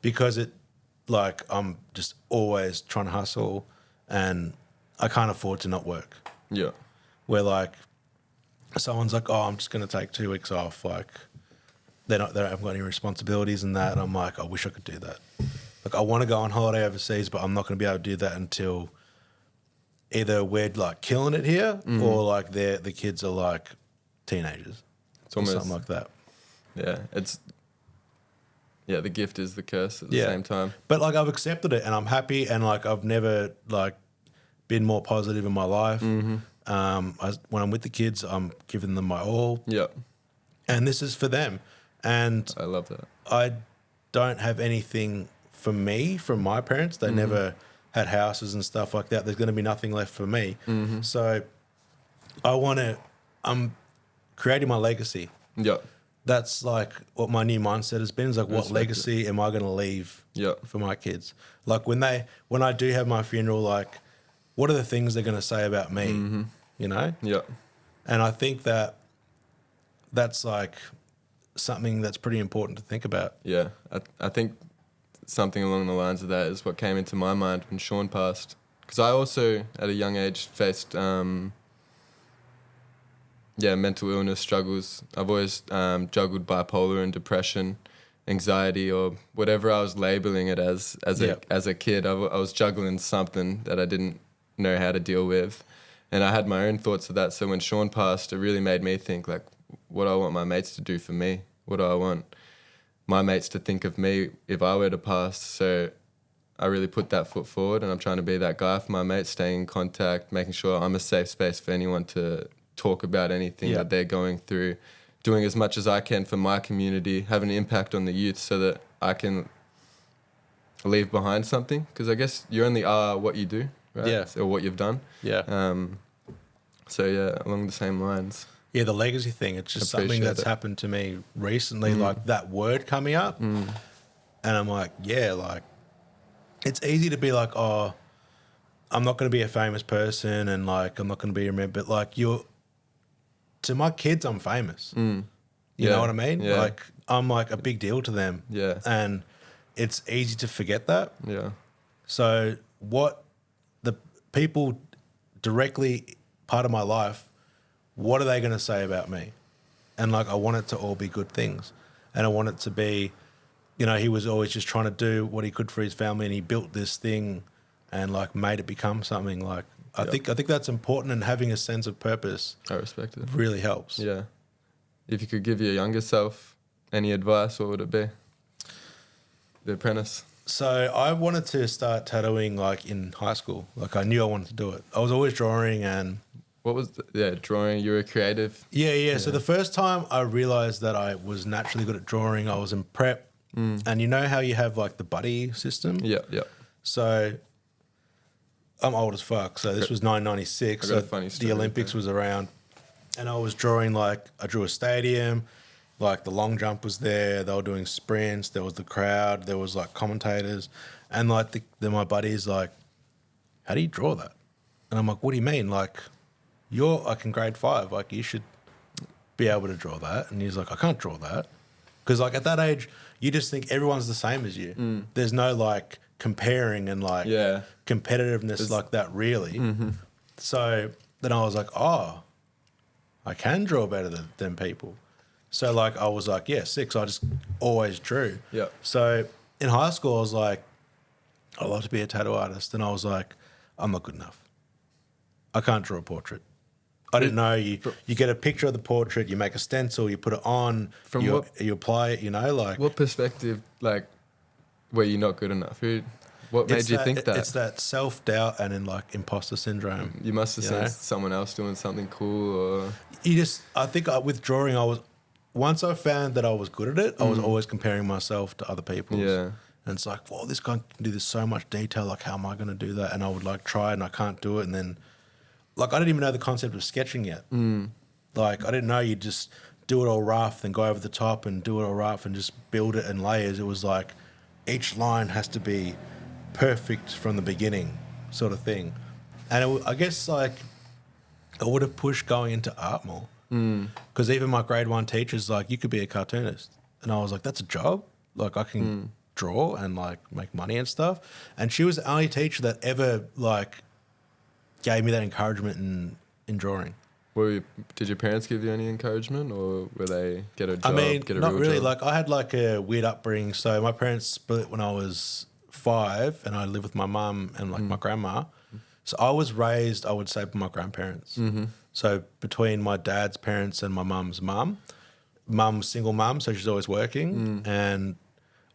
because I'm just always trying to hustle and I can't afford to not work. Yeah. Where like someone's like, oh, I'm just going to take 2 weeks off. Like they don't have got any responsibilities in that. And I'm like, I wish I could do that. Like I want to go on holiday overseas, but I'm not going to be able to do that until either we're like killing it here or like the kids are like teenagers. It's almost something like that. Yeah, the gift is the curse at the same time. But like I've accepted it and I'm happy and like I've never like been more positive in my life. When I'm with the kids, I'm giving them my all. Yeah. And this is for them. And I love that. I don't have anything for me from my parents. They never had houses and stuff like that. There's going to be nothing left for me. So I'm creating my legacy. Yeah. That's like what my new mindset has been. Is like, what legacy am I going to leave for my kids? Like when I do have my funeral, like what are the things they're going to say about me? You know? Yeah. And I think that's like something that's pretty important to think about. Yeah. I think something along the lines of that is what came into my mind when Sean passed. Because I also, at a young age, faced mental illness struggles. I've always juggled bipolar and depression, anxiety, or whatever I was labeling it as a kid. I was juggling something that I didn't know how to deal with. And I had my own thoughts of that. So when Sean passed, it really made me think, like, what do I want my mates to do for me? What do I want my mates to think of me if I were to pass? So I really put that foot forward, and I'm trying to be that guy for my mates, staying in contact, making sure I'm a safe space for anyone to talk about anything that they're going through, doing as much as I can for my community, having an impact on the youth so that I can leave behind something. Because I guess you only are what you do, right? Yeah. Or what you've done. Yeah. So yeah, along the same lines. Yeah, the legacy thing, it's just something that's happened to me recently, like that word coming up. And I'm like, yeah, like it's easy to be like, oh, I'm not going to be a famous person and like I'm not going to be remembered. But like to my kids, I'm famous. You know what I mean? Yeah. Like I'm like a big deal to them. Yeah. And it's easy to forget that. Yeah. So what the people directly part of my life, what are they going to say about me? And like, I want it to all be good things. And I want it to be, you know, he was always just trying to do what he could for his family, and he built this thing and like made it become something. Like, I think that's important, and having a sense of purpose, I respect it. really helps. Yeah. If you could give your younger self any advice, what would it be? The Apprentice. So I wanted to start tattooing like in high school. Like I knew I wanted to do it. I was always drawing and... What was drawing? You were creative? Yeah. So the first time I realised that I was naturally good at drawing, I was in prep. And you know how you have like the buddy system? Yeah. So I'm old as fuck. So this was 1996. I got a So funny story the Olympics was around. And I was drawing I drew a stadium. Like the long jump was there. They were doing sprints. There was the crowd. There was like commentators. And like my buddy's like, how do you draw that? And I'm like, what do you mean? Like, you're like in grade 5, like you should be able to draw that. And he's like, I can't draw that. Because like at that age, you just think everyone's the same as you. There's no like comparing and like competitiveness like that really. So then I was like, oh, I can draw better than people. So like I was like, yeah, 6. I just always drew. Yeah. So in high school, I was like, I'd love to be a tattoo artist. And I was like, I'm not good enough. I can't draw a portrait. I didn't know you get a picture of the portrait, you make a stencil, you put it on, you apply it, you know, like... What perspective, like, were you not good enough? What made you think that? It's that self-doubt and then, like, imposter syndrome. You must have seen someone else doing something cool or... I think with drawing, once I found that I was good at it, I was always comparing myself to other people. Yeah. And it's like, well, this guy can do this so much detail, like, how am I going to do that? And I would, like, try and I can't do it, and then... Like, I didn't even know the concept of sketching yet. Like, I didn't know you just do it all rough, then go over the top and do it all rough and just build it in layers. It was like each line has to be perfect from the beginning sort of thing. And I guess, like, I would have pushed going into art more. Because even my grade 1 teacher's like, you could be a cartoonist. And I was like, that's a job? Like, I can draw and, like, make money and stuff. And she was the only teacher that ever, like... gave me that encouragement in drawing. Did your parents give you any encouragement, or were they get a job? I mean, get a not real really. job? Like I had like a weird upbringing. So my parents split when I was 5, and I lived with my mum and like my grandma. So I was raised, I would say, by my grandparents. Mm-hmm. So between my dad's parents and my mum's mum's single mum, so she's always working, and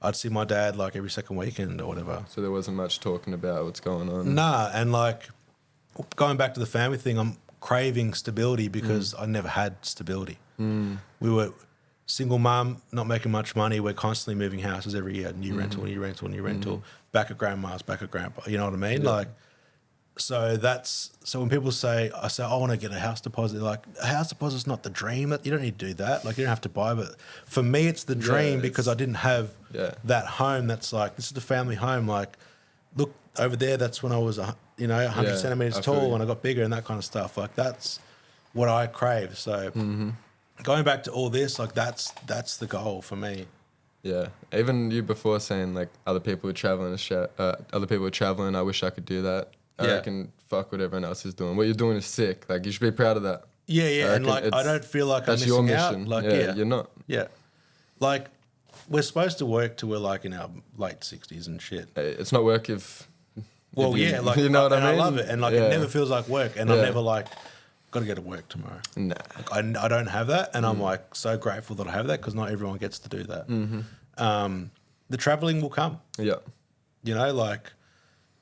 I'd see my dad like every second weekend or whatever. So there wasn't much talking about what's going on. Nah, and like going back to the family thing, I'm craving stability because I never had stability. We were single mum, not making much money. We're constantly moving houses every year, new rental, back at grandma's, back at grandpa. You know what I mean? Yeah. Like, so when people say, I want to get a house deposit, like a house deposit's not the dream. You don't need to do that. Like you don't have to buy, but for me, it's the dream because I didn't have that home. That's like, this is the family home. Like, look over there. That's when I was, 100 centimeters tall and I got bigger and that kind of stuff. Like that's what I crave. So going back to all this, like that's the goal for me. Yeah. Even you before saying like other people were traveling, I wish I could do that. I reckon fuck what everyone else is doing. What you're doing is sick. Like you should be proud of that. Yeah. And like I don't feel like I'm missing your mission. out. Like you're not. Yeah. Like we're supposed to work till we're like in our late 60s and shit. Hey, it's not work if like you know what I mean? I love it. And like it never feels like work. And I'm never like, got to go to work tomorrow. Nah. Like, I don't have that. And I'm like so grateful that I have that because not everyone gets to do that. The traveling will come. Yeah. You know, like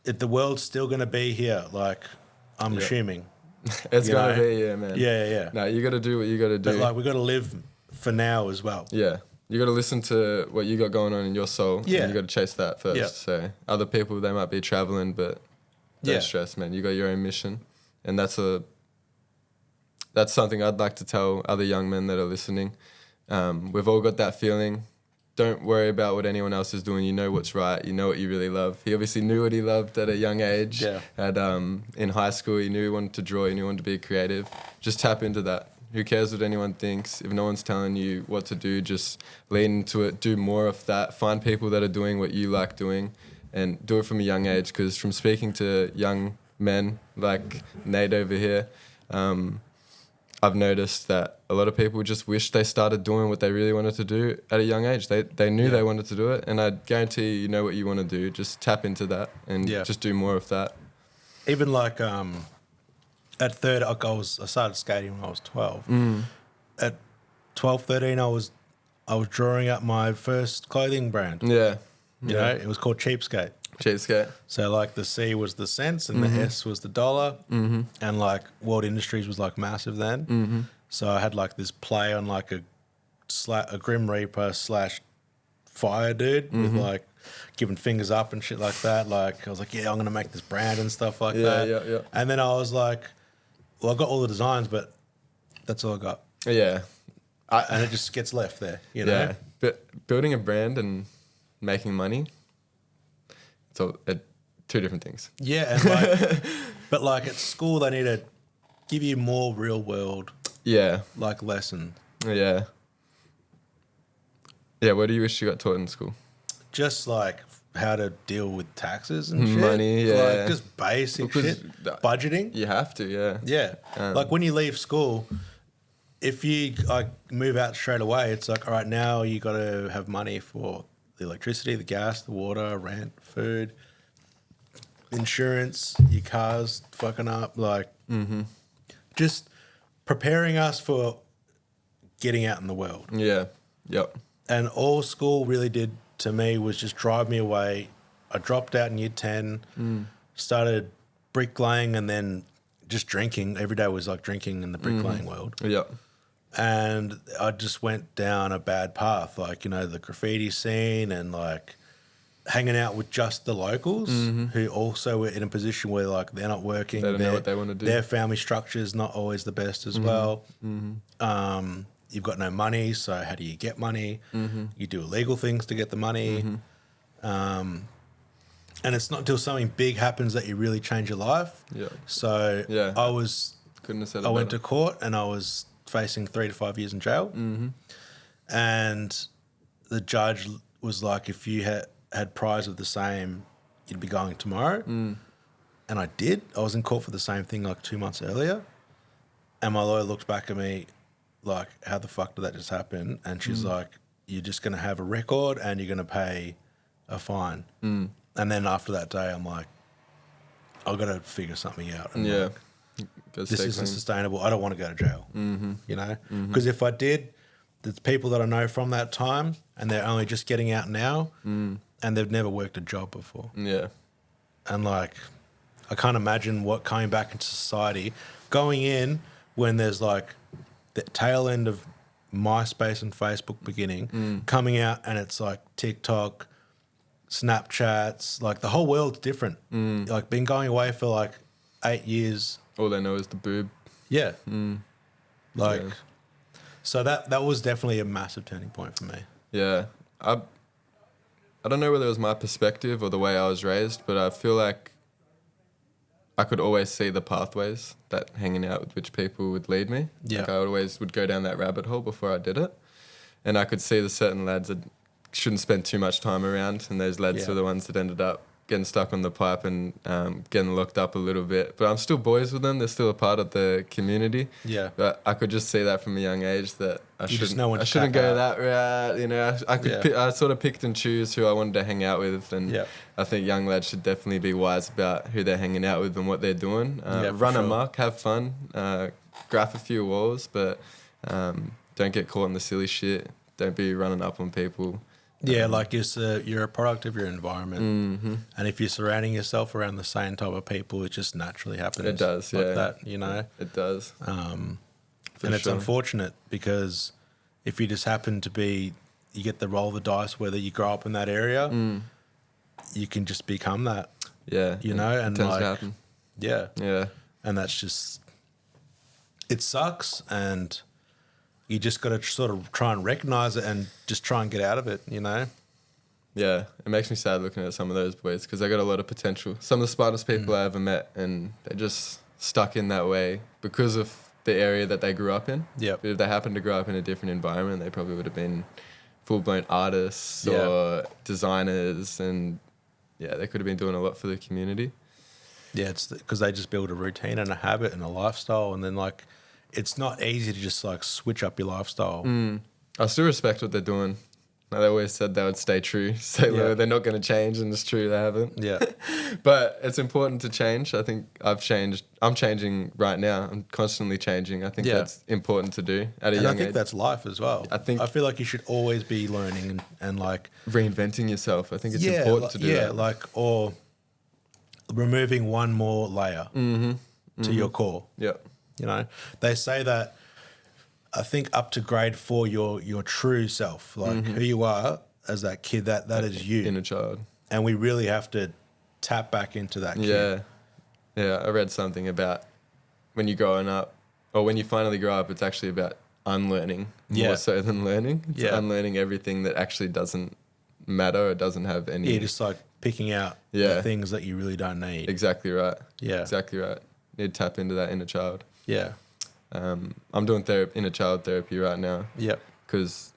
if the world's still going to be here, like I'm assuming. It's going to be, man. Yeah. No, you got to do what you got to do. But like we got to live for now as well. Yeah. You got to listen to what you got going on in your soul. Yeah. And you got to chase that first. Yeah. So other people, they might be traveling, but don't stress, man. You got your own mission. And that's something I'd like to tell other young men that are listening. We've all got that feeling. Don't worry about what anyone else is doing. You know what's right. You know what you really love. He obviously knew what he loved at a young age. Yeah. In high school, he knew he wanted to draw. He knew he wanted to be creative. Just tap into that. Who cares what anyone thinks? If no one's telling you what to do, just lean into it. Do more of that. Find people that are doing what you like doing and do it from a young age. Because from speaking to young men like Nate over here, I've noticed that a lot of people just wish they started doing what they really wanted to do at a young age. They knew they wanted to do it, and I guarantee you know what you want to do. Just tap into that and just do more of that. Even like at third, I started skating when I was 12. At 12, 13, I was drawing up my first clothing brand. Yeah. You know, it was called Cheapskate. Cheapskate. So like the C was the cents and the S was the dollar, and like World Industries was like massive then. So I had like this play on like a Grim Reaper / fire dude with like giving fingers up and shit like that. Like I was like, yeah, I'm gonna make this brand and stuff like that. Yeah. And then I was like, well, I got all the designs, but that's all I got. Yeah. And it just gets left there, you know. Yeah. But building a brand and making money. So two different things. Yeah, and like, but like at school they need to give you more real world, like lessons. Yeah. Yeah. What do you wish you got taught in school? Just like how to deal with taxes and shit. Money, like just basic shit. Budgeting. You have to, yeah. Yeah, like when you leave school, if you like move out straight away, it's like all right, now you got to have money for the electricity, the gas, the water, rent, food, insurance, your car's fucking up. Like, just preparing us for getting out in the world. Yeah. Yep. And all school really did to me was just drive me away. I dropped out in year 10, started bricklaying and then just drinking. Every day was like drinking in the bricklaying world. Yep. And I just went down a bad path, like, you know, the graffiti scene and like hanging out with just the locals who also were in a position where like they're not working. They don't know what they want to do. Their family structure is not always the best as well. You've got no money, so how do you get money? You do illegal things to get the money. And it's not until something big happens that you really change your life. Yeah. So I went to court and I was facing 3 to 5 years in jail. And the judge was like, if you had priors of the same, you'd be going tomorrow. And I did. I was in court for the same thing like 2 months earlier. And my lawyer looked back at me like, how the fuck did that just happen? And she's like, you're just going to have a record and you're going to pay a fine. And then after that day, I'm like, I've got to figure something out. And Yeah. like, Gotta this stay isn't clean. sustainable. I don't want to go to jail. You know, because if I did, there's people that I know from that time, and they're only just getting out now, and they've never worked a job before. Yeah. And like, I can't imagine what coming back into society, going in when there's like the tail end of MySpace and Facebook beginning, coming out and it's like TikTok, Snapchats, like the whole world's different. Like been going away for like 8 years. All they know is the boob. Yeah. Like, Yeah. so that was definitely a massive turning point for me. Yeah. I don't know whether it was my perspective or the way I was raised, but I feel like I could always see the pathways that hanging out with which people would lead me. Yeah. Like I always would go down that rabbit hole before I did it. And I could see the certain lads that shouldn't spend too much time around, and those lads Yeah. were the ones that ended up getting stuck on the pipe and getting locked up a little bit. But I'm still boys with them. They're still a part of the community. Yeah. But I could just see that from a young age that I You just know when I to shouldn't tap go out. that route. You know, I could Yeah. I sort of picked and choose who I wanted to hang out with, and Yeah. I think young lads should definitely be wise about who they're hanging out with and what they're doing. Yeah, for Run sure. amok, have fun, graph a few walls, but don't get caught in the silly shit. Don't be running up on people. Yeah, like you're a product of your environment, and if you're surrounding yourself around the same type of people, it just naturally happens. It does, like yeah. that, you know. It does. And For it's sure. unfortunate because if you just happen to be, you get the roll of the dice whether you grow up in that area, you can just become that, Yeah. you know, and it tends like, to happen. yeah, Yeah. and that's just, it sucks, and you just got to sort of try and recognize it and just try and get out of it, you know. Yeah, it makes me sad looking at some of those boys because they got a lot of potential. Some of the smartest people I ever met, and they're just stuck in that way because of the area that they grew up in. Yep. But if they happened to grow up in a different environment, they probably would have been full-blown artists Yeah. or designers, and yeah, they could have been doing a lot for the community. Yeah, it's because they just build a routine and a habit and a lifestyle, and then like, it's not easy to just like switch up your lifestyle. I still respect what they're doing. Like they always said they would stay true, stay low. Yeah. They're not going to change, and it's true they haven't. Yeah, But it's important to change. I think I've changed. I'm changing right now. I'm constantly changing. I think Yeah. that's important to do at a and young I think age. that's life as well. I think- I feel like you should always be learning and like Reinventing yourself. I think it's important to do yeah, that. like or removing one more layer to your core. Yeah. You know, they say that. I think up to grade 4, your true self, like who you are as that kid, that is you, Inner child. and we really have to tap back into that kid. Yeah. Yeah. I read something about when you're growing up, or when you finally grow up, it's actually about unlearning Yeah. more so than learning. It's Yeah. unlearning everything that actually doesn't matter or doesn't have any. Yeah, just like picking out Yeah. the things that you really don't need. Exactly right. Yeah. Exactly right. Need to tap into that inner child. Yeah. I'm doing inner child therapy right now Yep. because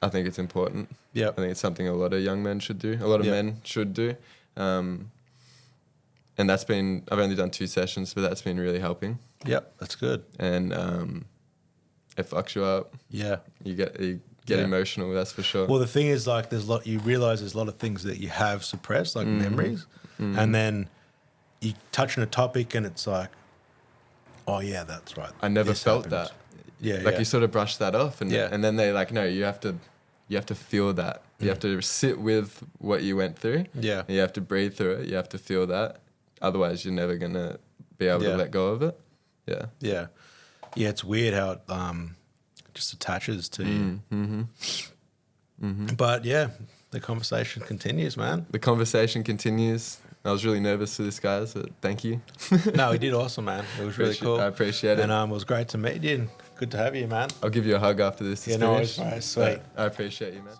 I think it's important. I Yep. think it's something a lot of young men should do. A lot of Yeah. men should do. And I've only done 2 sessions, but that's been really helping. Yep. That's good. And it fucks you up. Yeah. You get Yeah. emotional, that's for sure. Well, the thing is, like, you realize there's a lot of things that you have suppressed, like memories, and then you touch on a topic, and it's like, oh yeah, that's right. I never This felt happened. that. Yeah. Like yeah. you sort of brush that off, and Yeah. and then they like, no, you have to feel that. You have to sit with what you went through. Yeah. And you have to breathe through it. You have to feel that. Otherwise, you're never gonna be able Yeah. to let go of it. Yeah. Yeah. Yeah. It's weird how it just attaches to you. But yeah, the conversation continues, man. The conversation continues. I was really nervous for this, guys, but thank you. No, we did awesome, man. It was really cool. I appreciate it. And it was great to meet you. And good to have you, man. I'll give you a hug after this. Yeah, no worries, bro. Sweet. I appreciate you, man.